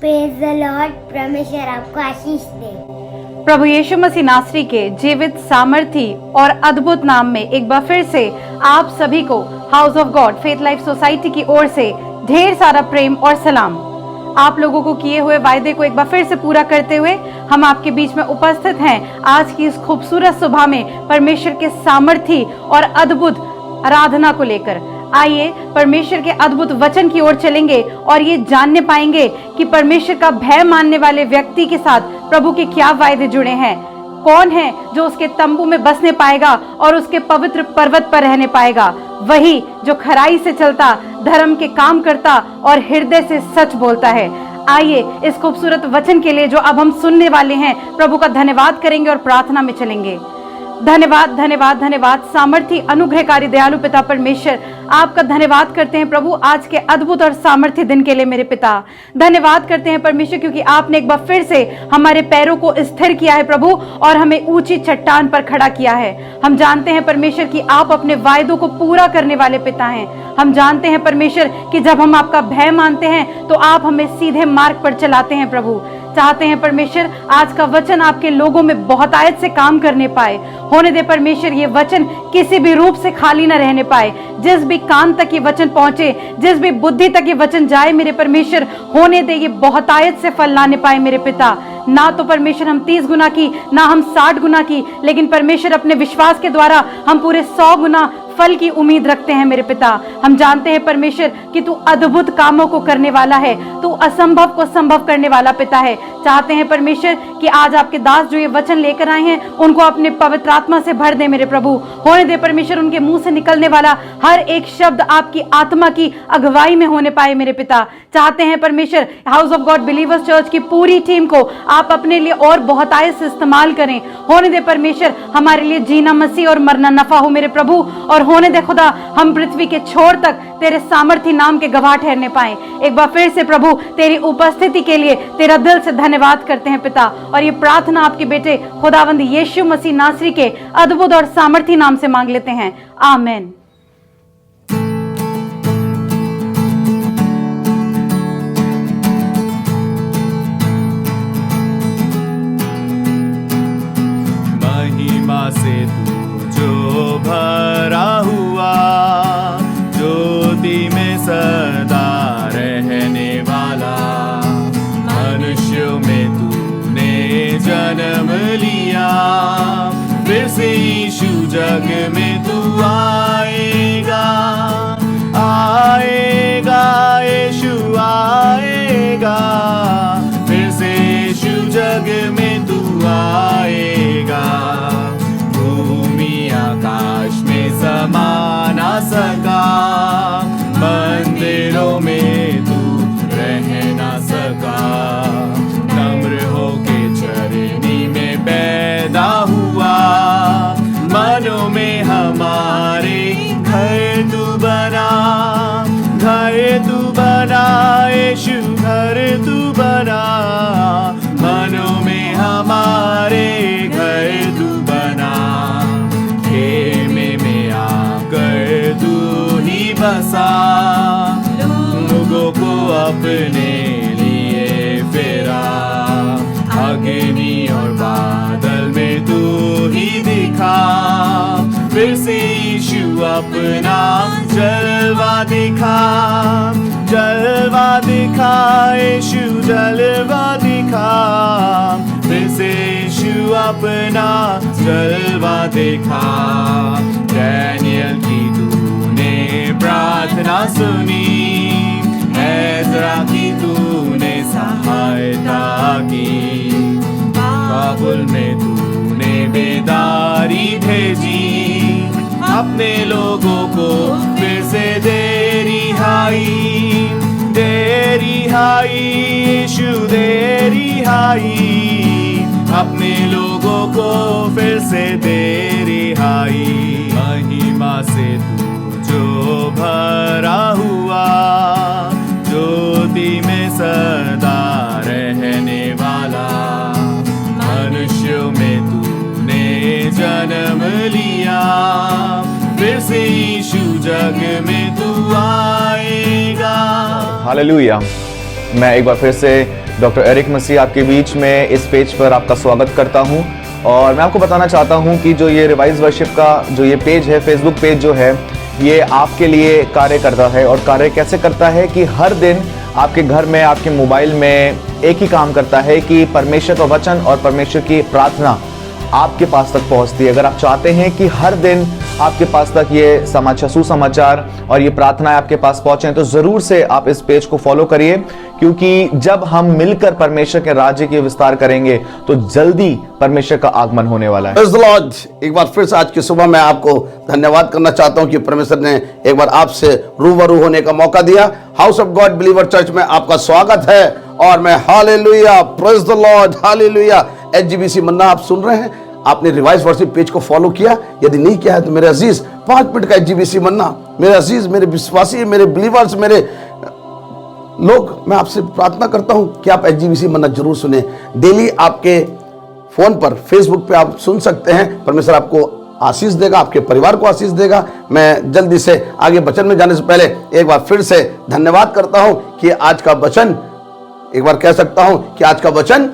Praise the Lord. परमेश्वर आपको आशीष दे। प्रभु यीशु मसीह नासरी के जीवित, सामर्थी और अद्भुत नाम में एक बार फिर से आप सभी को house of God faith life society की ओर से ढेर सारा प्रेम और सलाम। आप लोगों को किए हुए वायदे को एक बार फिर से पूरा करते हुए हम आपके बीच में उपस्थित हैं आज की इस खूबसूरत सुबह में परमेश्वर के सामर्थी और अद्भुत आराधना को लेकर। आइए परमेश्वर के अद्भुत वचन की ओर चलेंगे और ये जानने पाएंगे कि परमेश्वर का भय मानने वाले व्यक्ति के साथ प्रभु के क्या वायदे जुड़े हैं। कौन है जो उसके तंबू में बसने पाएगा और उसके पवित्र पर्वत पर रहने पाएगा? वही जो खराई से चलता, धर्म के काम करता और हृदय से सच बोलता है। आइए इस खूबसूरत वचन के लिए जो अब हम सुनने वाले हैं प्रभु का धन्यवाद करेंगे और प्रार्थना में चलेंगे। धन्यवाद धन्यवाद धन्यवाद सामर्थी अनुग्रहकारी दयालु पिता परमेश्वर, आपका धन्यवाद करते हैं प्रभु आज के अद्भुत और सामर्थी दिन के लिए। मेरे पिता धन्यवाद करते हैं परमेश्वर, क्योंकि आपने एक बार फिर से हमारे पैरों को स्थिर किया है प्रभु और हमें ऊंची चट्टान पर खड़ा किया है। हम जानते हैं परमेश्वर कि आप अपने वायदों को पूरा करने वाले पिता हैं। हम जानते हैं परमेश्वर कि जब हम आपका भय मानते हैं तो आप हमें सीधे मार्ग पर चलाते हैं। प्रभु चाहते हैं परमेश्वर आज का वचन आपके लोगों में बहुतायत से काम करने पाए। होने दे परमेश्वर ये वचन किसी भी रूप से खाली न रहने पाए। जिस भी कान तक ये वचन पहुंचे, जिस भी बुद्धि तक ये वचन जाए मेरे परमेश्वर, होने दे ये बहुतायत से फल लाने पाए मेरे पिता। ना तो परमेश्वर हम 30 गुना की, ना हम 60 गुना की, लेकिन परमेश्वर अपने विश्वास के द्वारा हम पूरे 100 गुना फल की उम्मीद रखते हैं मेरे पिता। हम जानते हैं परमेश्वर कि तू अद्भुत कामों को करने वाला है, तू असंभव को संभव करने वाला पिता है। चाहते हैं परमेश्वर कि आज आपके दास जो ये वचन लेकर आए हैं उनको अपने पवित्र आत्मा से भर दे मेरे प्रभु। होने दे परमेश्वर उनके मुंह से निकलने वाला हर एक शब्द आपकी आत्मा की अगुवाई में होने पाए मेरे पिता। चाहते हैं परमेश्वर house of God believers church की पूरी टीम को आप अपने लिए और बहुतायत से इस्तेमाल करें। होने दे परमेश्वर हमारे लिए जीना मसीह और मरना नफा हो मेरे प्रभु, और होने दे खुदा हम पृथ्वी के छोर तक तेरे सामर्थी नाम के गवाह ठहरने पाए। एक बार फिर से प्रभु तेरी उपस्थिति के लिए तेरा दिल से धन्यवाद करते हैं पिता, और ये प्रार्थना आपके बेटे खुदावंद यीशु मसीह नासरी के अद्भुत और सामर्थी नाम से मांग लेते हैं, आमीन। महिमा से तू जो भरा हुआ, ज्योति में सदा रहने वाला, मनुष्यों में तूने जन्म लिया, फिर से यीशु जग में तू आएगा, आएगा यीशु आएगा, फिर से यीशु जग में तू आएगा। भूमि आकाश में समा ना सका, मंदिरों में तू रह ना सका, नम्र होके चरनी में पैदा हुआ, मनों में हमारे घर तू बना, घर तू बना यीशु घर तू बना, मनों में हमारे घर तू बना, खेमे में आकर तू ही बसा, लोगों को अपने लिए फेरा, अग्नि और बादल में तू ही दिखा, फिर से यीशु अपना जलवा दिखा, जलवा दिखा यीशु जलवा दिखा, फिर से यीशु अपना जलवा दिखा। डैनियल की तूने प्रार्थना सुनी, एज़रा की तूने सहायता की, काबुल में तूने बेदारी भेजी, अपने लोगों को फिर से दे रिहाई, दे रिहाई यीशु दे रिहाई, अपने लोगों को फिर से दे रिहाई। महिमा से तू जो भरा हुआ, ज्योति में सदा रहने वाला, मनुष्यों में तूने जन्म लिया, फिर से यीशु जग में तू आएगा। हालेलुया। मैं एक बार फिर से डॉक्टर एरिक मसीह आपके बीच में इस पेज पर आपका स्वागत करता हूं। और मैं आपको बताना चाहता हूं कि जो ये रिवाइज वर्शिप का जो ये पेज है, फेसबुक पेज जो है, ये आपके लिए कार्य करता है। और कार्य कैसे करता है कि हर दिन आपके घर में, आपके मोबाइल में एक ही काम करता है कि परमेश्वर का वचन और परमेश्वर की प्रार्थना आपके पास तक पहुंचती है। अगर आप चाहते हैं कि हर दिन आपके पास तक ये समाचार, सुसमाचार और ये प्रार्थनाएं आपके पास पहुंचे, तो जरूर से आप इस पेज को फॉलो करिए, क्योंकि जब हम मिलकर परमेश्वर के राज्य की विस्तार करेंगे तो जल्दी परमेश्वर का आगमन होने वाला है। Praise the Lord। एक बार फिर से आज की सुबह मैं आपको धन्यवाद करना चाहता हूं कि परमेश्वर ने एक बार आपसे रूबरू होने का मौका दिया। House of God believer church में आपका स्वागत है और मैं hallelujah, praise the Lord, hallelujah. HGBC manna आप सुन रहे हैं। आपने रिवाइज वर्शिप पेज को फॉलो किया? यदि नहीं किया है तो मेरे अजीज 5 मिनट का एचजीबीसी मन्ना, मेरे अजीज, मेरे विश्वासी, मेरे बिलीवर्स, मेरे लोग, मैं आपसे प्रार्थना करता हूं कि आप एचजीबीसी मन्ना जरूर सुने। डेली आपके फोन पर, फेसबुक पे आप सुन सकते हैं। परमेश्वर आपको आशीष देगा, आपके परिवार को आशीष देगा। मैं जल्दी से आगे वचन में जाने से पहले एक बार फिर से धन्यवाद करता हूं कि आज का वचन, एक बार कह सकता हूं कि आज का वचन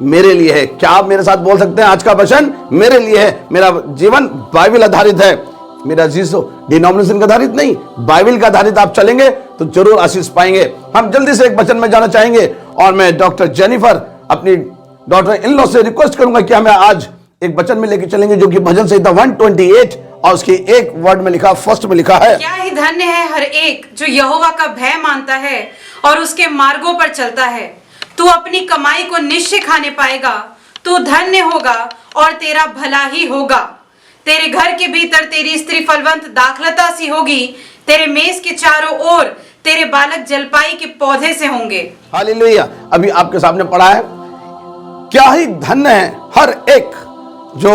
मेरे लिए है। क्या आप मेरे साथ बोल सकते हैं? आज का वचन मेरे लिए है। मेरा जीवन बाइबल आधारित है। मेरा जीसो डिनोमिनेशन का आधारित नहीं, बाइबल का आधारित आप चलेंगे तो जरूर आशीष पाएंगे। हम जल्दी से एक वचन में जाना चाहेंगे और मैं डॉक्टर जेनिफर, अपनी डॉक्टर इन लॉ से रिक्वेस्ट करूंगा कि हमें आज एक वचन में लेके चलेंगे जो कि भजन संहिता 128 और उसकी एक वर्ड में लिखा, फर्स्ट में लिखा है, क्या ही धन्य है हर एक जो यहोवा का भय मानता है और उसके मार्गों पर चलता है। तू अपनी कमाई को निश्चय खाने पाएगा, तू धन्य होगा और तेरा भला ही होगा। तेरे घर के भीतर तेरी स्त्री फलवंत दाखलता सी होगी, तेरे मेज के चारों ओर तेरे बालक जलपाई के पौधे से होंगे। हालेलुया। अभी आपके सामने पढ़ा है, क्या ही धन्य है हर एक जो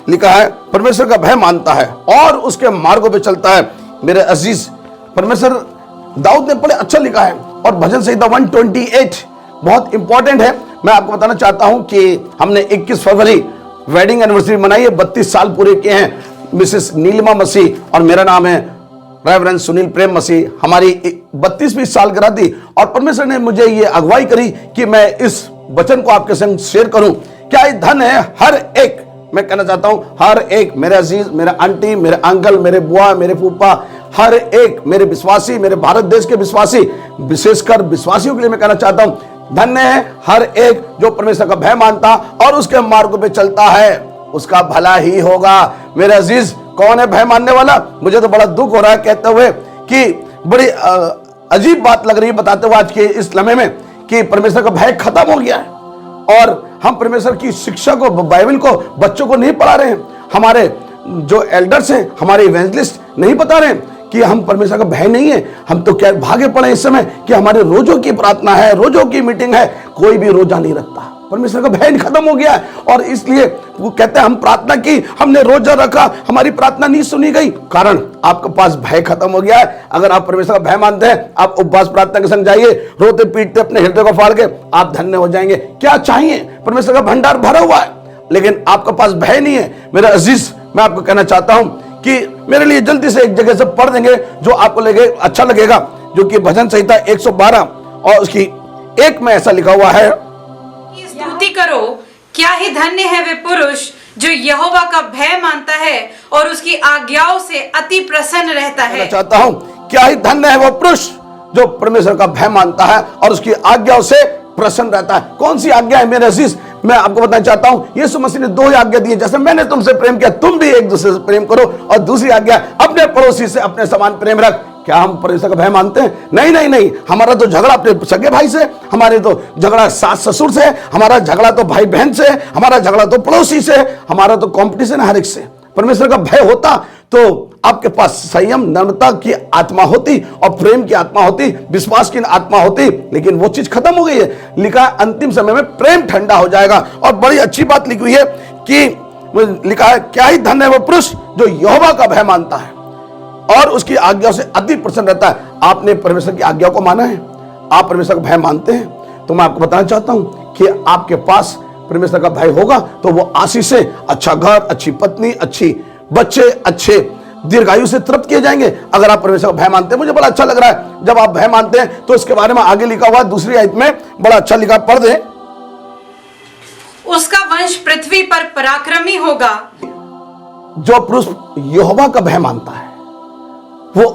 लिखा है परमेश्वर का भय मानता है और उसके मार्गों पे चलता है। मेरे अजीज, परमेश्वर, दाऊद ने बड़े अच्छा लिखा है और भजन संहिता 128 बहुत इंपॉर्टेंट है। मैं आपको बताना चाहता हूं कि हमने 21 फरवरी वेडिंग एनिवर्सरी मनाई है। 32 साल पूरे किए हैं मिसेस नीलिमा मसीह और मेरा नाम है रेवरेंड सुनील प्रेम मसीह। हमारी 32वीं सालगिरह थी और परमेश्वर ने मुझे ये अगुवाई करी कि मैं इस वचन को आपके संग शेयर करूं। क्या ही धन है हर एक, मैं कहना चाहता हूं हर एक, मेरे अजीज, मेरे आंटी, मेरे अंकल, मेरे बुआ, मेरे फूफा, हर एक मेरे विश्वासी, मेरे भारत देश के विश्वासी, विशेषकर विश्वासियों के लिए मैं कहना चाहता हूं, धन्य है हर एक जो परमेश्वर का भय मानता और उसके मार्गों पे चलता है, उसका भला ही होगा। मेरे अजीज, कौन है भय मानने वाला? मुझे तो बड़ा दुख हो रहा है कहते हुए कि बड़ी अजीब बात लग रही है बताते हुए आज के इस लम्हे में कि परमेश्वर का भय खत्म हो गया है और हम परमेश्वर की शिक्षा को, बाइबल को बच्चों को नहीं पढ़ा रहे हैं। हमारे जो एल्डर्स हैं, हमारे इवेंजलिस्ट नहीं बता रहे हैं कि हम परमेश्वर का भय नहीं है। हम तो क्या भागे पड़े इस समय कि हमारे रोजों की प्रार्थना है, रोजों की मीटिंग है, कोई भी रोजा नहीं रखता। परमेश्वर का भय खत्म हो गया है और इसलिए वो कहते हैं हम प्रार्थना की, हमने रोजा रखा, हमारी प्रार्थना नहीं सुनी गई, कारण आपके पास भय खत्म हो गया है। अगर आप परमेश्वर का भय मानते हैं, आप उपवास प्रार्थना के संग जाइए, रोते पीटते अपने हृदय को फाड़ के आप धन्य हो जाएंगे। क्या चाहिए? परमेश्वर का भंडार भरा हुआ है, लेकिन आपके पास भय नहीं है। मेरा अजीज, मैं आपको कहना चाहता हूं कि मेरे लिए जल्दी से एक जगह से पढ़ देंगे जो आपको लगे अच्छा लगेगा, जो कि भजन संहिता 112 और उसकी एक में ऐसा लिखा हुआ है, स्तुति करो, क्या ही धन्य है वे पुरुष जो यहोवा का भय मानता है और उसकी आज्ञाओं से अति प्रसन्न रहता है। मैं चाहता हूं, क्या ही धन्य है वो पुरुष जो परमेश्वर का भय मानता है और उसकी आज्ञाओं से प्रसन्न रहता है। कौन सी आज्ञा है मेरे अजीज? मैं आपको बताना चाहता हूं, यीशु मसीह ने 2 आज्ञा दी है। जैसे मैंने तुमसे प्रेम किया, तुम भी एक दूसरे से प्रेम करो, और दूसरी आज्ञा, अपने पड़ोसी से अपने समान प्रेम रख। क्या हम परमेश्वर का भय मानते हैं? नहीं नहीं नहीं। हमारा तो झगड़ा अपने सगे भाई से, हमारे तो झगड़ा सास ससुर से, हमारा झगड़ा तो भाई बहन से, हमारा झगड़ा तो पड़ोसी से, हमारा तो कंपटीशन हर एक से। परमेश्वर का भय होता तो आपके पास संयम, नम्रता की आत्मा होती और प्रेम की आत्मा होती, विश्वास की आत्मा होती, लेकिन वो चीज खत्म हो गई है। लिखा है अंतिम समय में प्रेम ठंडा हो जाएगा। और बड़ी अच्छी बात लिखी हुई है कि लिखा है, क्या ही धन्य है वो पुरुष जो यहोवा का भय मानता है और उसकी आज्ञा से अति प्रसन्न रहता है। आपने परमेश्वर की आज्ञा को माना है? आप परमेश्वर का भय मानते हैं? तो मैं आपको बताना चाहता हूं कि आपके पास परमेश्वर का भय होगा तो वो आशीष से, अच्छा घर, अच्छी पत्नी, अच्छी बच्चे, अच्छे दीर्घायु से तृप्त किए जाएंगे अगर आप परमेश्वर का भय मानते हैं। मुझे बड़ा अच्छा लग रहा है जब आप भय मानते हैं तो इसके बारे में आगे लिखा हुआ है दूसरी आयत में, बड़ा अच्छा लिखा, पढ़ दें। उसका वंश पृथ्वी पर पराक्रमी होगा। जो पुरुष यहोवा का भय मानता है वो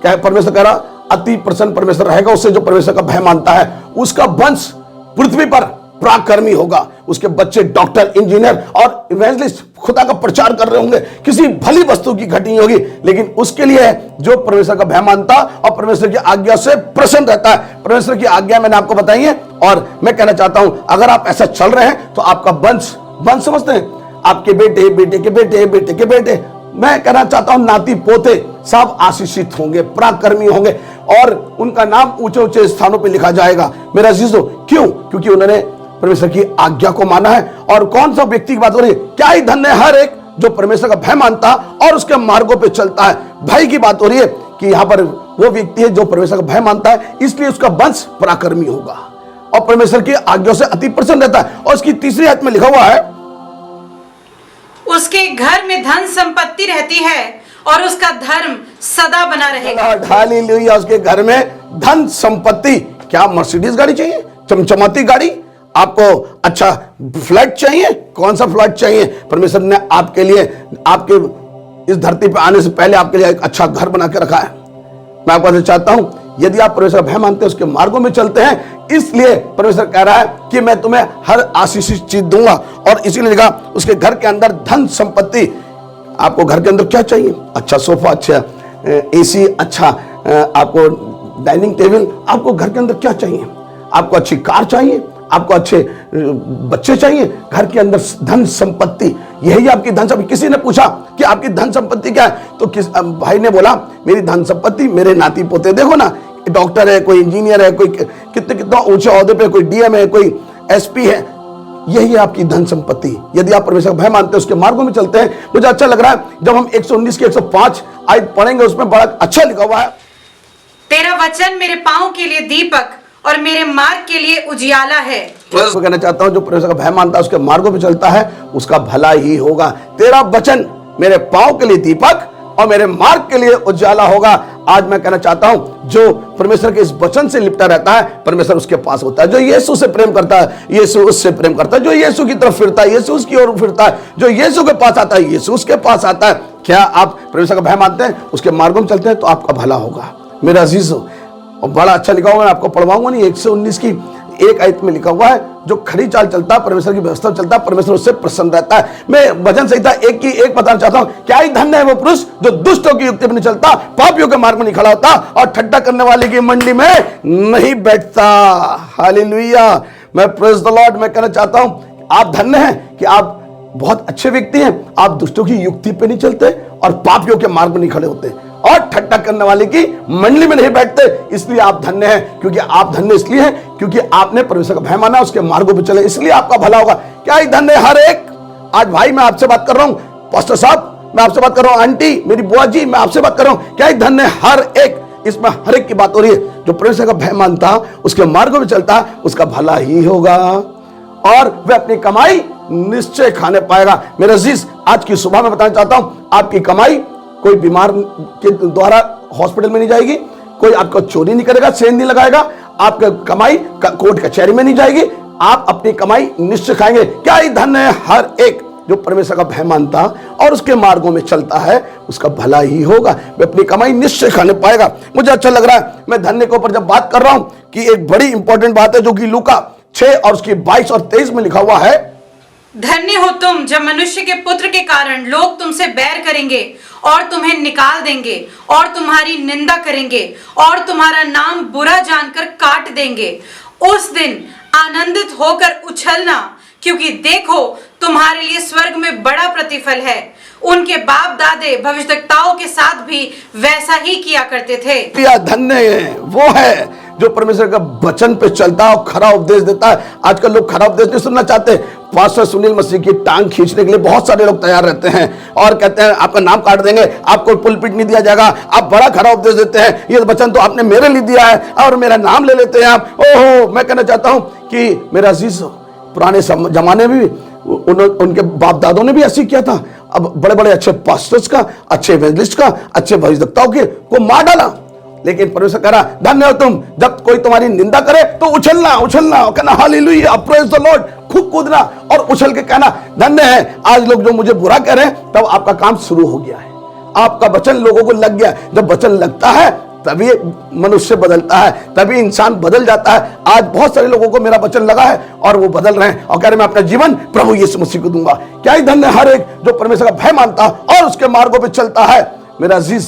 क्या परमेश्वर कह रहा, अति प्रसन्न परमेश्वर रहेगा उससे। जो परमेश्वर का भय मानता है उसका वंश पृथ्वी पर पराक्रमी होगा। उसके बच्चे डॉक्टर, इंजीनियर और इवेंजलिस्ट खुदा का प्रचार कर रहे होंगे। किसी भली वस्तु की घटी होगी, लेकिन उसके लिए जो परमेश्वर का भय मानता और परमेश्वर की आज्ञा से प्रसन्न रहता है। परमेश्वर की आज्ञा मैंने आपको बताई है और मैं कहना चाहता हूं अगर आप ऐसा चल रहे हैं तो आपका वंश समझते हैं, आपके बेटे, बेटे के बेटे, बेटे के बेटे, मैं कहना चाहता हूं नाती पोते सब आशीषित होंगे, पराक्रमी होंगे और उनका नाम ऊंचे ऊंचे स्थानों पे लिखा जाएगा। मेरा अजीजों, क्यों? क्योंकि उन्होंने परमेश्वर की आज्ञा को माना है। और कौन सा व्यक्ति की बात हो रही है? क्या ही धन्य है हर एक जो परमेश्वर का भय मानता और उसके मार्गों पे चलता है। भय की बात हो रही है कि यहां पर वो व्यक्ति है जो परमेश्वर का भय मानता है, इसलिए उसका वंश पराक्रमी होगा और परमेश्वर की आज्ञा से अति प्रसन्न रहता है। और उसकी तीसरी आयत में लिखा हुआ है, उसके घर में धन संपत्ति रहती है और उसका धर्म सदा बना रहेगा। हालेलुया। उसके घर में धन संपत्ति, क्या मर्सिडीज गाड़ी चाहिए, चमचमाती गाड़ी? आपको अच्छा फ्लैट चाहिए? कौन सा फ्लैट चाहिए? परमेश्वर ने आपके लिए, आपके इस धरती पर आने से पहले आपके लिए एक अच्छा घर बना के रखा है। मैं आपको चाहता हूं यदि आप परमेश्वर भय मानते हैं, उसके मार्गों में चलते हैं, इसलिए परमेश्वर कह रहा है कि मैं तुम्हें हर आशीषित चीज दूंगा। और इसीलिए लिखा उसके घर के अंदर धन संपत्ति। आपको घर के अंदर क्या चाहिए? अच्छा सोफा, अच्छा एसी, अच्छा आपको डाइनिंग टेबल। आपको घर के अंदर क्या चाहिए? आपको अच्छी कार चाहिए? आपको अच्छे बच्चे चाहिए? घर के अंदर धन संपत्ति, यही आपकी धन संपत्ति। किसी ने पूछा कि आपकी धन संपत्ति क्या है, तो किस भाई ने बोला मेरी धन संपत्ति मेरे नाती पोते। देखो ना, डॉक्टर है, कोई इंजीनियर है, कोई कितना ऊंचे ओहदे पे, कोई डीएम है, कोई एसपी है, यही है आपकी धन संपत्ति। यदि आप परमेश्वर भय मानते हैं, उसके मार्गों में चलते हैं। मुझे अच्छा लग रहा है जब हम 119 की 105 आयत पढ़ेंगे, उसमें बड़ा अच्छा लिखा हुआ है, तेरा वचन मेरे पांव के लिए दीपक और मेरे मार्ग के लिए उजियाला है। तो कहना चाहता हूं जो परमेश्वर का भय मानता है, उसके मार्गों पे चलता है, उसका भला ही होगा। तेरा वचन मेरे पांव के लिए दीपक और मेरे मार्ग के लिए उजाला होगा। आज मैं कहना चाहता हूं जो परमेश्वर के इस वचन से लिपटा रहता है, परमेश्वर उसके पास होता है। जो यीशु से प्रेम करता है, यीशु उससे प्रेम करता है। जो यीशु की तरफ फिरता है, यीशु उसकी ओर फिरता है। जो यीशु के पास आता है, यीशु उसके पास आता है। क्या आप परमेश्वर का भय मानते हैं, उसके मार्गों में चलते हैं, तो आपका भला होगा मेरा अजीजों। और बड़ा अच्छा लिखा हुआ है, आपको पढ़वाऊंगा नहीं, 119 की 1 आयत में लिखा हुआ है, जो खड़ी चाल चलता है, परमेश्वर की व्यवस्था चलता है, परमेश्वर उससे प्रसन्न रहता है। मैं भजन संहिता 1 की 1 बताना चाहता हूं, क्या ही धन्य है वो पुरुष जो दुष्टों की युक्ति में नहीं चलता, पापियों के मार्ग में नहीं खड़ा होता और ठट्टा करने वाले की मंडली में नहीं बैठता। हालेलुया। मैं प्रेज द लॉर्ड। मैं कहना चाहता हूं आप धन्य हैं कि आप बहुत अच्छे व्यक्ति हैं। आप दुष्टों की युक्ति पे नहीं चलते और पापियों के मार्ग में नहीं खड़े होते और ठट्टा करने वाले की मंडली में नहीं बैठते। इसलिए आप धन्य हैं। क्योंकि आप धन्य इसलिए हैं क्योंकि आपने परमेश्वर का भय माना, उसके मार्गों पे चले, इसलिए आपका भला होगा। क्या ही धन्य हर एक। आज भाई मैं आपसे बात कर रहा हूं, पास्टर साहब मैं आपसे बात कर रहा हूं, आंटी मेरी बुआ जी मैं आपसे बात कर रहा हूं। क्या ही धन्य हर एक। इसमें हर एक की बात हो रही है। जो परमेश्वर का भय मानता, उसके मार्गों में चलता, उसका भला ही होगा और वह अपनी कमाई निश्चय खाने पाएगा। मेरे अजीज, आज की सुबह में बताना चाहता हूं, आपकी कमाई कोई बीमार के द्वारा हॉस्पिटल में नहीं जाएगी, कोई आपको चोरी नहीं करेगा, सेंध नहीं लगाएगा, आपका कमाई कोर्ट कचहरी में नहीं जाएगी, आप अपनी कमाई निश्चय खाएंगे। क्या ही धन्य है हर एक जो परमेश्वर का भय मानता और उसके मार्गों में चलता है, उसका भला ही होगा, वह अपनी कमाई निश्चय खाने पाएगा। मुझे अच्छा लग रहा है, मैं धन्य के ऊपर जब बात कर रहा हूं कि एक बड़ी इंपॉर्टेंट बात है जो कि लूका 6 और उसकी 22 और 23 में लिखा हुआ है, धन्य हो तुम जब मनुष्य के पुत्र के कारण लोग तुमसे बैर करेंगे और तुम्हें निकाल देंगे और तुम्हारी निंदा करेंगे और तुम्हारा नाम बुरा जानकर काट देंगे। उस दिन आनंदित होकर उछलना, क्योंकि देखो तुम्हारे लिए स्वर्ग में बड़ा प्रतिफल है। उनके बाप दादे भविष्यवक्ताओं के साथ भी वैसा ही किया करते थे। धन्य वो है जो परमेश्वर का वचन पे चलता है और खरा उपदेश देता है। आजकल लोग खरा उपदेश नहीं सुनना चाहते। पास्टर सुनील मसीह की टांग खींचने के लिए बहुत सारे लोग तैयार रहते हैं और कहते हैं आपका नाम काट देंगे, आपको पुलपिट नहीं दिया जाएगा, आप बड़ा खरा उपदेश देते हैं, ये वचन तो आपने मेरे लिए दिया है और मेरा नाम ले लेते हैं आप। ओहो, मैं कहना चाहता हूं कि मेरा अजीज, पुराने जमाने में भी उनके बाप दादों ने भी ऐसे किया था। अब बड़े बड़े अच्छे पास्टर्स का, अच्छे इवेंजलिस्ट का, अच्छे भविष्यवक्ताओं के को मार डाला। लेकिन परमेश्वर कह रहा धन्य हो तुम, जब कोई तुम्हारी निंदा करे तो उछलना उछलना और कहना हालेलुया, प्रेज द लॉर्ड, खूब कूदना और उछल के कहना धन्य है। आज लोग जो मुझे बुरा कह रहे हैं, तब आपका काम शुरू हो गया है, आपका वचन लोगों को लग गया। जब वचन लगता है तभी मनुष्य बदलता है, तभी इंसान बदल जाता है। आज बहुत सारे लोगों को मेरा वचन लगा है और वो बदल रहे हैं और कह रहे मैं अपना जीवन प्रभु यीशु मसीह को दूंगा। क्या ही धन्य हर एक जो परमेश्वर का भय मानता और उसके मार्गों पे चलता है। मेरा अजीज,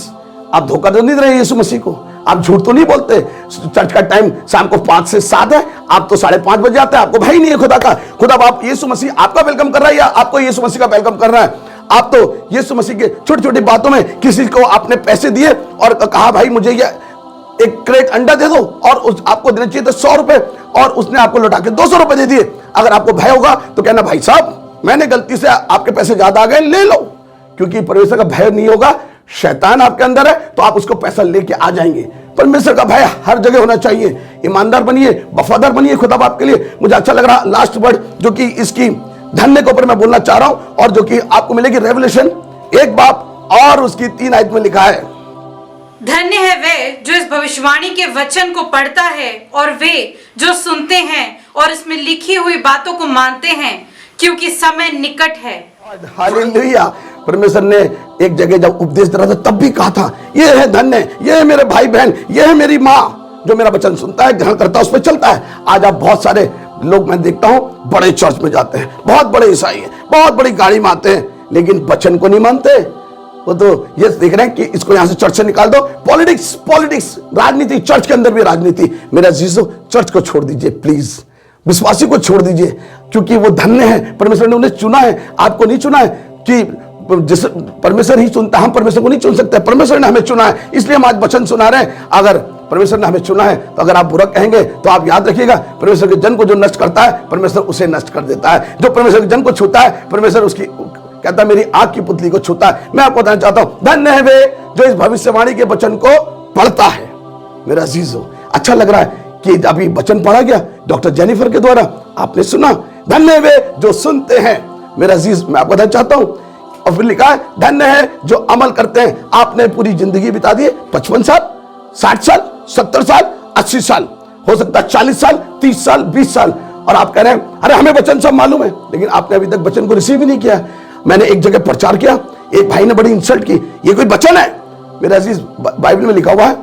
आप धोखा तो नहीं दे रहे यीशु मसीह को, आप झूठ तो नहीं बोलते। चर्च का टाइम शाम को 5 से 7 है, आप तो 5:30 बजे आते हैं, आपको भय नहीं है खुदा का। खुदा बाप यीशु मसीह आपका वेलकम कर रहा है या आपको यीशु मसीह का वेलकम कर रहा है? आप तो यीशु मसीह के छोटी छोटी बातों में किसी को आपने पैसे दिए और कहा भाई मुझे ये एक क्रेट अंडा दे दो, और आपको देने चाहिए थे 100 रुपए और उसने आपको लौटा के 200 रुपए दे दिए। अगर आपको भय होगा तो कहना भाई साहब मैंने गलती से आपके पैसे ज्यादा आ गए, ले लो। क्योंकि परमेश्वर का भय नहीं होगा, शैतान आपके अंदर है, तो आप उसको पैसा लेके आ जाएंगे। परमेश्वर का भय हर जगह होना चाहिए। ईमानदार बनिए, वफादार बनिए खुदा बाप के लिए। मुझे अच्छा लग रहा लास्ट वर्ड जो कि इसकी धन्य के ऊपर मैं बोलना चाह रहा हूं और जो कि आपको मिलेगी रेवलेशन 1 बाब और उसकी 3 आयत में लिखा है, धन्य है वे जो इस भविष्यवाणी के वचन को पढ़ता है और वे जो सुनते हैं और इसमें लिखी हुई बातों को मानते हैं, क्योंकि समय निकट है। हालेलुया। परमेश्वर ने एक जगह जब उपदेश दे रहा था तब भी कहा था ये है धन्य, ये है मेरे भाई बहन, ये है मेरी माँ जो मेरा वचन सुनता है, ग्रहण करता है, उस पर चलता है। आज आप बहुत सारे लोग मैं देखता हूं बड़े चर्च में जाते हैं, बहुत बड़े ईसाई हैं, बहुत बड़ी गाड़ी में आते हैं, लेकिन वचन को नहीं मानते। वो तो ये देख रहे हैं कि इसको यहां से चर्च से निकाल दो। पॉलिटिक्स, राजनीति, चर्च के अंदर भी राजनीति। मेरा जीसो, चर्च को छोड़ दीजिए प्लीज, विश्वासी को छोड़ दीजिए, क्योंकि वो धन्य है। परमेश्वर ने उन्हें चुना है, आपको नहीं चुना है कि जिस परमेश्वर ही चुनता, हम परमेश्वर को नहीं चुन सकते। परमेश्वर ने हमें चुना है, इसलिए हम आज वचन सुना रहे हैं। अगर परमेश्वर ने हमें चुना है तो अगर आप बुरा कहेंगे तो आप याद रखिएगा, परमेश्वर के जन को जो नष्ट करता है परमेश्वर उसे नष्ट कर देता है। जो परमेश्वर के जन को छूता है परमेश्वर उसकी कहता है मेरी आंख की पुतली को छूता है। मैं आपको बताना चाहता हूं धन्य है वे जो इस भविष्यवाणी के वचन को पढ़ता है। मेरा अजीजों, अच्छा लग रहा है कि अभी वचन पढ़ा गया डॉक्टर जेनिफर के द्वारा, आपने सुना। धन्य है वे जो सुनते हैं। मेरा अजीज, मैं आपको बताना चाहता हूं, और फिर लिखा है धन्य है जो अमल करते हैं। आपने पूरी जिंदगी बिता दी 55 साल, 60 साल, 70 साल, 80 साल, हो सकता है 40 साल, 30 साल, 20 साल, और आप कह रहे हैं अरे हमें वचन सब मालूम है, लेकिन आपने अभी तक वचन को रिसीव ही नहीं किया। मैंने एक जगह प्रचार किया, एक भाई ने बड़ी इंसल्ट की, ये कोई वचन है? मेरा अजीज, बाइबल में लिखा हुआ है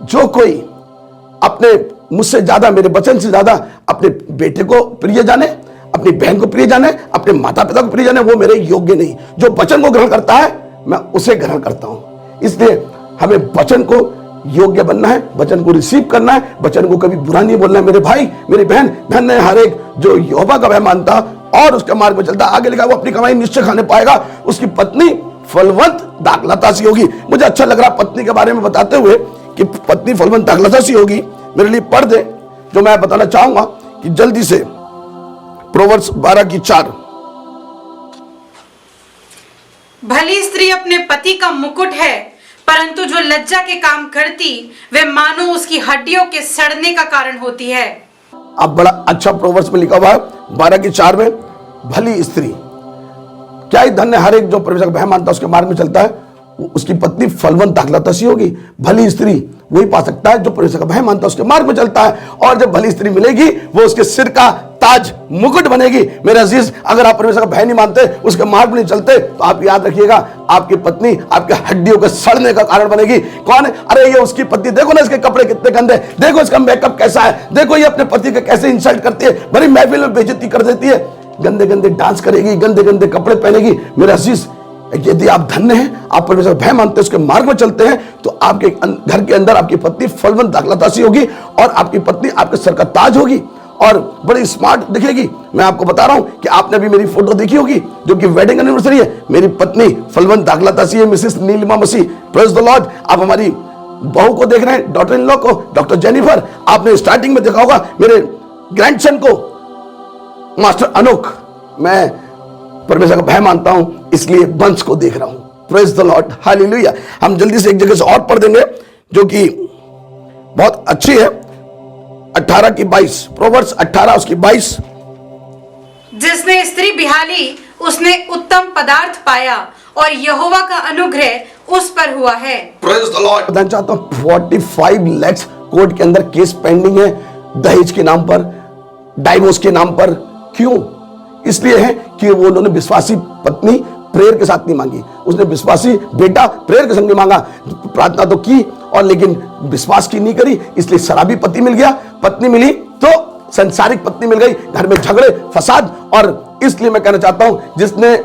जो कोई अपने मुझसे ज्यादा, मेरे वचन से ज्यादा अपने बेटे को प्रिय जाने, अपनी बहन को प्रिय जाने, अपने माता पिता को प्रिय जाने, वो मेरे योग्य नहीं। जो वचन को ग्रहण करता है मैं उसे ग्रहण करता हूं। इसलिए हमें वचन को योग्य बनना है, वचन को रिसीव करना है, वचन को कभी बुरा नहीं बोलना है। मेरे भाई, मेरी बहन, धन्य है हर एक जो यहोवा का भय मानता और उसके मार्ग में चलता। आगे लिखा वो अपनी कमाई निश्चय खाने पाएगा, उसकी पत्नी फलवंत दाखलता सी होगी। मुझे अच्छा लग रहा पत्नी के बारे में बताते हुए कि पत्नी फलवंत दाखलता सी होगी। मेरे लिए पढ़ दे जो मैं बताना चाहूंगा कि जल्दी से, प्रोवर्ब्स 12:4। भली स्त्री अपने पति का मुकुट है, परंतु जो लज्जा के काम करती वे मानो उसकी हड्डियों के सड़ने का कारण होती है। अब बड़ा अच्छा प्रोवर्ब्स में लिखा हुआ है 12:4 में, भली स्त्री, क्या ही धन्य हर एक जो परमेश्वर का भय मानता है उसके मार्ग में चलता है, उसकी पत्नी फलवंत दाखलता सी होगी। भली स्त्री वही पा सकता है जो परमेश्वर का भय मानता है उसके मार्ग में चलता है, और जब भली स्त्री मिलेगी वो उसके सिर का ताज, मुकुट बनेगी। मेरे अजीज, अगर आप परमेश्वर का भय नहीं मानते, उसके मार्ग में नहीं चलते, तो आप याद रखिएगा आपकी पत्नी आपके हड्डियों के सड़ने का कारण बनेगी। कौन है? अरे ये उसकी पत्नी, देखो ना इसके कपड़े कितने गंदे, देखो इसका मेकअप कैसा है, देखो ये अपने पति का कैसे इंसल्ट करती है, बड़ी महफिल में बेइज्जती कर देती है, गंदे गंदे डांस करेगी, गंदे गंदे कपड़े पहनेगी। मेरे अजीज, यदि आप धन्य हैं, आप परमेश्वर भय मानते हैं, उसके मार्ग में चलते हैं, तो आपके घर के अंदर आपकी पत्नी फलवंत दाखलता सी होगी और आपकी पत्नी आपके सर का ताज होगी और बड़ी स्मार्ट दिखेगी। मैं आपको बता रहा हूं कि आपने भी मेरी फोटो देखी होगी जो कि वेडिंग एनिवर्सरी है। मेरी पत्नी फलवंत दाखलता सी है, Mrs Neelima Masih, praise the lord. आप हमारी बहू को देख रहे हैं, डॉटर इन लॉ को, डॉक्टर जेनिफर। आपने स्टार्टिंग में देखा होगा मेरे ग्रैंडसन को, मास्टर अनोख। मैं परमेश्वर का भय मानता हूं इसलिए वंश को देख रहा हूं, प्रेज द लॉर्ड, हालेलुया। हम जल्दी से एक जगह से और पढ़ देंगे जो कि बहुत अच्छी है, 18:22, प्रोवर्ब्स 18 उसकी 22। जिसने स्त्री बिहाली उसने उत्तम पदार्थ पाया और यहोवा का अनुग्रह उस पर हुआ है। Praise the Lord. बताना चाहता हूँ 45 लाख कोर्ट के अंदर केस पेंडिंग है दहेज के नाम पर, डाइवोर्स के नाम पर। क्यों? इसलिए है कि वो उन्होंने विश्वासी पत्नी प्रेयर के साथ नहीं मांगी, उसने विश्वासी बेटा प्रेयर के संग नहीं मांगा। प्रार्थना तो की और लेकिन विश्वास की नहीं करी, इसलिए शराबी पति मिल गया, पत्नी मिली तो संसारिक पत्नी मिल गई, घर में झगड़े फसाद। और इसलिए मैं कहना चाहता हूं जिसने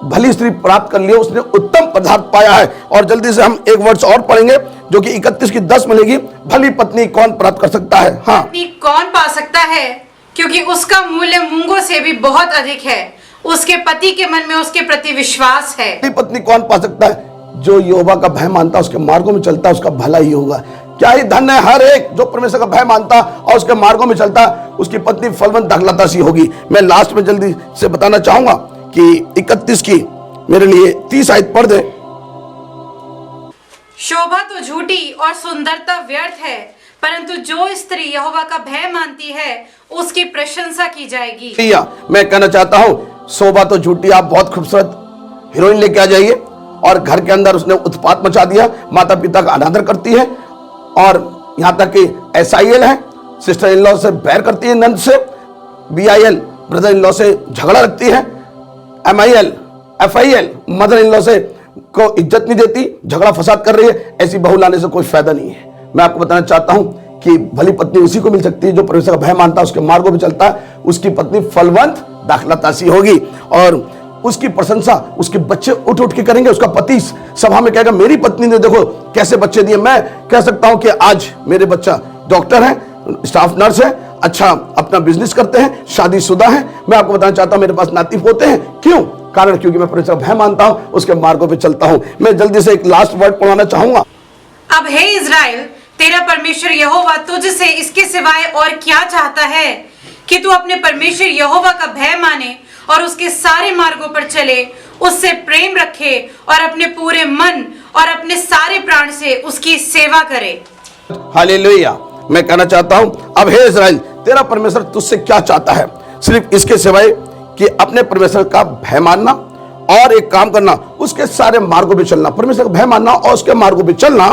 भली स्त्री प्राप्त कर लिया उसने उत्तम पदार्थ पाया है। और जल्दी से हम एक वर्ष और पढ़ेंगे जो कि 31 की 10 मिलेगी। भली पत्नी कौन प्राप्त कर सकता है? हाँ, पत्नी कौन पा सकता है? क्योंकि उसका मूल्य मूंगों से भी बहुत अधिक है, उसके पति के मन में उसके प्रति विश्वास है। भली पत्नी कौन पा सकता है? जो यहोवा का भय मानता, उसके मार्गों में चलता, उसका भला ही होगा। क्या ही धन्य है हर एक जो परमेश्वर का भय मानता और उसके मार्गों में चलता, उसकी पत्नी फलवंत दाखलता सी होगी। मैं लास्ट में जल्दी से बताना चाहूंगा कि 31 की मेरे लिए 30 आयत पढ़ दे। शोभा तो झूठी और सुंदरता व्यर्थ है, परंतु जो स्त्री यहोवा का भय मानती है उसकी प्रशंसा की जाएगी। मैं कहना चाहता हूँ शोभा तो झूठी, आप बहुत खूबसूरत हीरोइन लेके आ जाइए और घर के अंदर उसने उत्पात मचा दिया, माता पिता का अनादर करती है और यहाँ तक कि SIL है, सिस्टर इन लॉ से बैर करती है, नंद से, BIL ब्रदर इन लॉ से झगड़ा रखती है, MIL FIL mother in law से को इज्जत नहीं देती, झगड़ा फसाद कर रही है। ऐसी बहू लाने से कोई फायदा नहीं है। मैं आपको बताना चाहता हूं कि भली पत्नी उसी को मिल सकती है जो परमेश्वर का भय मानता है, उसके मार्गों में चलता है, उसकी पत्नी फलवंत दाखलता सी होगी और उसकी प्रशंसा उसके बच्चे उठ उठ के करेंगे। उसका पति सभा में कहेगा मेरी पत्नी ने देखो कैसे बच्चे दिए। मैं कह सकता हूं कि आज मेरे बच्चा डॉक्टर है, स्टाफ नर्स है, अच्छा अपना बिजनेस करते हैं, शादीशुदा है। मैं आपको बताना चाहता हूं मेरे पास नाती पोते हैं। क्यों? कारण क्योंकि मैं परमेश्वर का भय मानता हूं, उसके मार्गों पे चलता हूं। मैं जल्दी से एक लास्ट वर्ड पढ़ाना चाहूंगा। अब हे इज़राइल, तेरा परमेश्वर यहोवा तुझसे इसके सिवाय और क्या चाहता है कि तू अपने परमेश्वर यहोवा का भय माने और उसके सारे मार्गों पर चले, उससे प्रेम रखे और अपने पूरे मन और अपने सारे प्राण से उसकी सेवा करे। हालेलुया। मैं कहना चाहता हूं अब हे इज़राइल, तेरा परमेश्वर तुझसे क्या चाहता है? सिर्फ इसके सिवाय कि अपने परमेश्वर का भय मानना और एक काम करना, उसके सारे मार्गों पे चलना। परमेश्वर का भय मानना और उसके मार्गों पे चलना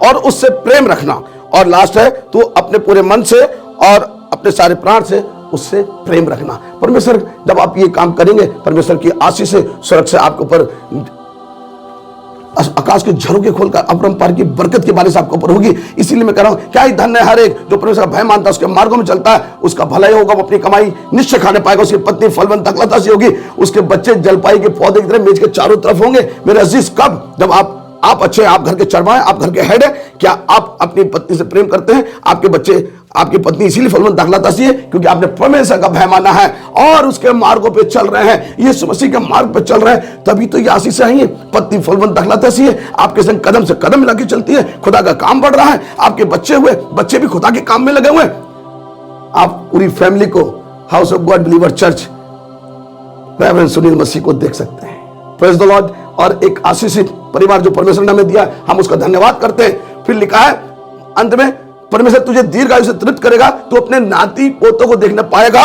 और उससे प्रेम रखना। और लास्ट है तू अपने पूरे मन से और अपने सारे प्राण से उससे प्रेम रखना। परमेश्वर जब आप ये काम करेंगे, परमेश्वर की आशीष से सुरक्षा आपके ऊपर, आकाश के झरोखे खोलकर अपरंपार की बरकत की बारिश आपके ऊपर होगी। इसीलिए मैं कह रहा हूं क्या ही धन्य है हर एक जो परमेश्वर का भय मानता है, उसके मार्गों में चलता है, उसका भला ही होगा, वो अपनी कमाई निश्चय खाने पाएगा, उसकी पत्नी फलवंत दाखलता सी होगी, उसके बच्चे जलपाई के पौधे की तरह मेज के चारों तरफ होंगे। मेरे अजीज, कब जब आप अच्छे हैं, आप घर के चरवाहे, आप घर के हेड है, क्या आप अपनी पत्नी से प्रेम करते हैं? आपके बच्चे, आपकी पत्नी इसीलिए फलवंत दाखलता सी है क्योंकि आपने परमेश्वर का भय माना है और उसके मार्गों पे चल रहे हैं, यीशु मसीह के मार्ग पे चल रहे हैं, तभी तो ये आशीष आई है। पत्नी फलवंत दाखलता सी है, आपके संग कदम से कदम मिला के चलती है, खुदा का काम बढ़ रहा है, आपके बच्चे हुए, बच्चे भी खुदा के काम में लगे हुए। आप पूरी फैमिली को house of God believer church reverend Sunil Masih को देख सकते हैं। Praise the Lord. और एक आशीषित परिवार जो परमेश्वर ने हमें दिया, हम उसका धन्यवाद करते हैं। फिर लिखा है अंत में, परमेश्वर तुझे दीर्घायु से तृप्त करेगा, तो अपने नाती पोतों को देखने पाएगा।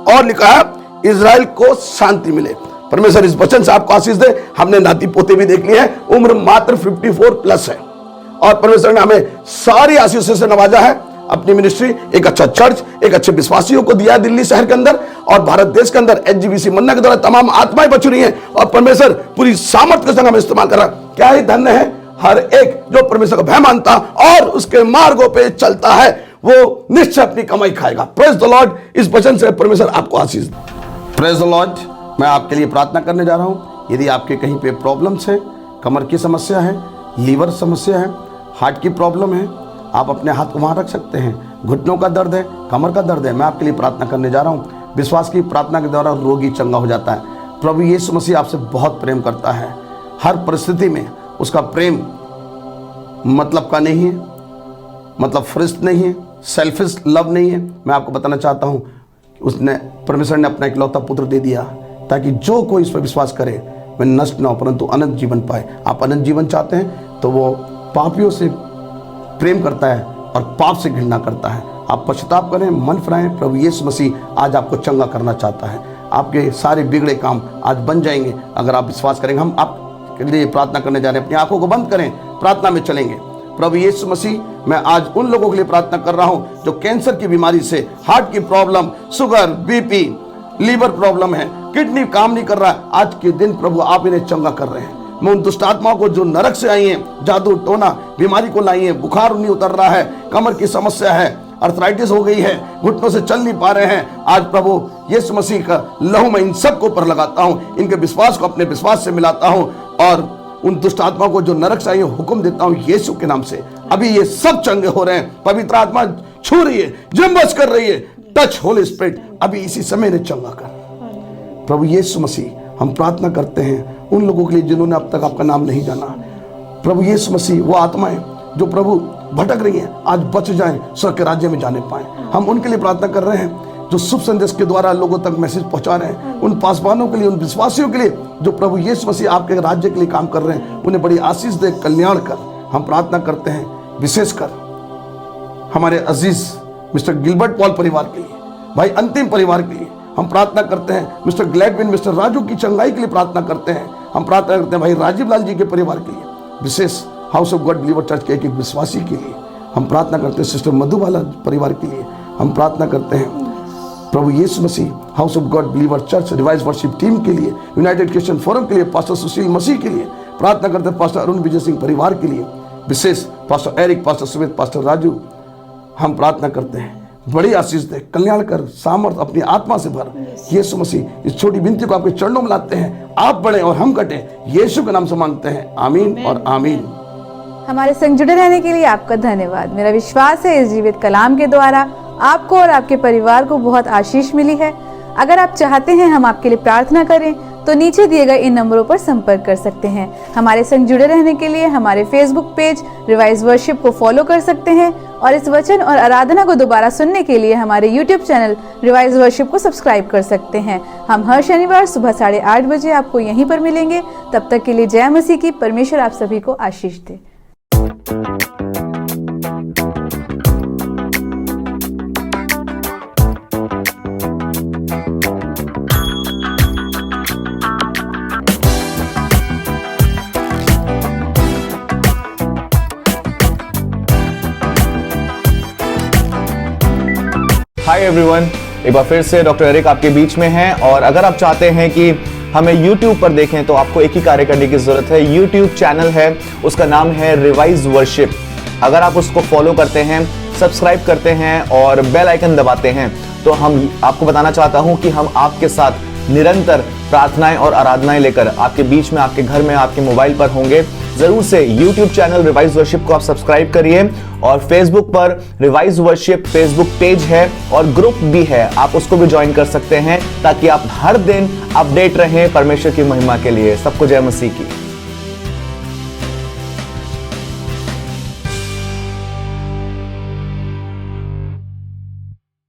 और लिखा है इज़राइल को शांति मिले। परमेश्वर इस वचन से आपको आशीष दे। हमने नाती पोते भी देख लिए हैं, उम्र मात्र 54 प्लस है और परमेश्वर ने हमें सारी आशीषों से नवाजा है। अपनी मिनिस्ट्री, एक अच्छा चर्च, एक अच्छे विश्वासियों को दिया दिल्ली शहर के अंदर और भारत देश के अंदर। HGBC मन्ना के द्वारा तमाम आत्माएं बच रही हैं और परमेश्वर पूरी सामर्थ्य के संग हमें इस्तेमाल कर रहा है। क्या ही धन्य है हर एक जो परमेश्वर का भय मानता और उसके मार्गों पे चलता है, वो निश्चय अपनी कमाई खाएगा। Praise the Lord. इस वचन से परमेश्वर आपको आशीष दे। Praise the Lord. मैं आपके लिए प्रार्थना करने जा रहा हूं। यदि आपके कहीं पे प्रॉब्लम्स है, कमर की समस्या है, लीवर समस्या है, हार्ट की प्रॉब्लम है, आप अपने हाथ को वहां रख सकते हैं। घुटनों का दर्द है, कमर का दर्द है, मैं आपके लिए प्रार्थना करने जा रहा हूं। विश्वास की प्रार्थना के द्वारा रोगी चंगा हो जाता है। प्रभु यीशु मसीह आपसे बहुत प्रेम करता है। हर परिस्थिति में उसका प्रेम मतलब का नहीं है, मतलब फरिश्त नहीं है, सेल्फिश लव नहीं है। मैं आपको बताना चाहता हूं, उसने, परमेश्वर ने अपना इकलौता पुत्र दे दिया ताकि जो कोई इस पर विश्वास करे वह नष्ट ना हो परंतु अनंत जीवन पाए। आप अनंत जीवन चाहते हैं तो वो पापियों से प्रेम करता है और पाप से घृणा करता है। आप पश्चाताप करें, मन फिराएं। प्रभु यीशु मसीह आज आपको चंगा करना चाहता है। आपके सारे बिगड़े काम आज बन जाएंगे अगर आप विश्वास करेंगे। हम आपके लिए प्रार्थना करने जा रहे हैं। अपनी आंखों को बंद करें, प्रार्थना में चलेंगे। प्रभु यीशु मसीह, मैं आज उन लोगों के लिए प्रार्थना कर रहा हूं जो कैंसर की बीमारी से, हार्ट की problem, sugar, BP, liver problem है, किडनी काम नहीं कर रहा है, आज के दिन प्रभु आप इन्हें चंगा कर रहे हैं। मैं उन दुष्ट आत्माओं को जो नरक से आई हैं, जादू टोना बीमारी को लाई हैं, बुखार नहीं उतर रहा है, कमर की समस्या है, अर्थराइटिस हो गई है, घुटनों से चल नहीं पा रहे हैं, आज प्रभु यीशु मसीह का लहू मैं इन सबको ऊपर लगाता हूं, इनके विश्वास को अपने विश्वास से मिलाता हूं और उन दुष्ट आत्माओं को जो नरक से आई है हुक्म देता हूं यीशु के नाम से, अभी ये सब चंगे हो रहे हैं। पवित्र आत्मा छू रही है, जिम्बस कर रही है, टच होली स्पिरिट, अभी इसी समय ने चंगा कर। प्रभु यीशु मसीह, हम प्रार्थना करते हैं उन लोगों के लिए जिन्होंने अब तक आपका नाम नहीं जाना। प्रभु यीशु मसीह, वो आत्माएं जो प्रभु भटक रही हैं आज बच जाएं, स्वर्ग के राज्य में जाने पाएं। हम उनके लिए प्रार्थना कर रहे हैं जो शुभ संदेश के द्वारा लोगों तक मैसेज पहुंचा रहे हैं, उन पासवानों के लिए, उन विश्वासियों के लिए जो प्रभु यीशु मसीह आपके राज्य के लिए काम कर रहे हैं, उन्हें बड़ी आशीष दे, कल्याण कर। हम प्रार्थना करते हैं विशेषकर हमारे अजीज मिस्टर गिलबर्ट पॉल परिवार के लिए, भाई अंतिम परिवार के लिए हम प्रार्थना करते हैं। मिस्टर ग्लैडविन, मिस्टर राजू की चंगाई के लिए प्रार्थना करते हैं। हम प्रार्थना करते हैं भाई राजीव लाल जी के परिवार के लिए, विशेष house of God believer church के एक विश्वासी के लिए हम प्रार्थना करते हैं। सिस्टर मधुबाला परिवार के लिए हम प्रार्थना करते हैं। प्रभु Yeshu Masih, house of God believer church revise worship team के लिए, यूनाइटेड क्रिश्चियन फोरम के लिए, पास्टर सुशील मसीह के लिए प्रार्थना करते हैं। पास्टर अरुण विजय सिंह परिवार के लिए, विशेष pastor Eric, pastor Sumit, pastor Raju, हम प्रार्थना करते हैं बड़ी आशीष दे, कल्याण कर, सामर्थ अपनी आत्मा से भर। यीशु मसीह, इस छोटी विनती को आपके चरणों में लाते हैं, आप बढ़े और हम घटे, यीशु के नाम से मांगते हैं, आमीन और आमीन। हमारे संग जुड़े रहने के लिए आपका धन्यवाद। मेरा विश्वास है इस जीवित कलाम के द्वारा आपको और आपके परिवार को बहुत आशीष मिली है। अगर आप चाहते हैं हम आपके लिए प्रार्थना करें तो नीचे दिए गए इन नंबरों पर संपर्क कर सकते हैं। हमारे संग जुड़े रहने के लिए हमारे फेसबुक पेज रिवाइज वर्शिप को फॉलो कर सकते हैं और इस वचन और आराधना को दोबारा सुनने के लिए हमारे यूट्यूब चैनल रिवाइज वर्शिप को सब्सक्राइब कर सकते हैं। हम हर शनिवार सुबह 8:30 बजे आपको यहीं पर मिलेंगे। तब तक के लिए जय मसीह की। परमेश्वर आप सभी को आशीष दे। हाय एवरीवन, एक बार फिर से डॉक्टर एरिक आपके बीच में हैं और अगर आप चाहते हैं कि हमें YouTube पर देखें तो आपको एक ही कार्य करने की जरूरत है। YouTube चैनल है, उसका नाम है रिवाइज वर्शिप। अगर आप उसको फॉलो करते हैं, सब्सक्राइब करते हैं और बेल आइकन दबाते हैं तो हम आपको बताना चाहता हूं कि हम आपके साथ निरंतर प्रार्थनाएं और आराधनाएं लेकर आपके बीच में, आपके घर में, आपके मोबाइल पर होंगे। जरूर से YouTube चैनल रिवाइज वर्शिप को आप सब्सक्राइब करिए और Facebook पर रिवाइज वर्शिप फेसबुक पेज है और ग्रुप भी है, आप उसको भी ज्वाइन कर सकते हैं ताकि आप हर दिन अपडेट रहें परमेश्वर की महिमा के लिए। सबको जय मसीह की।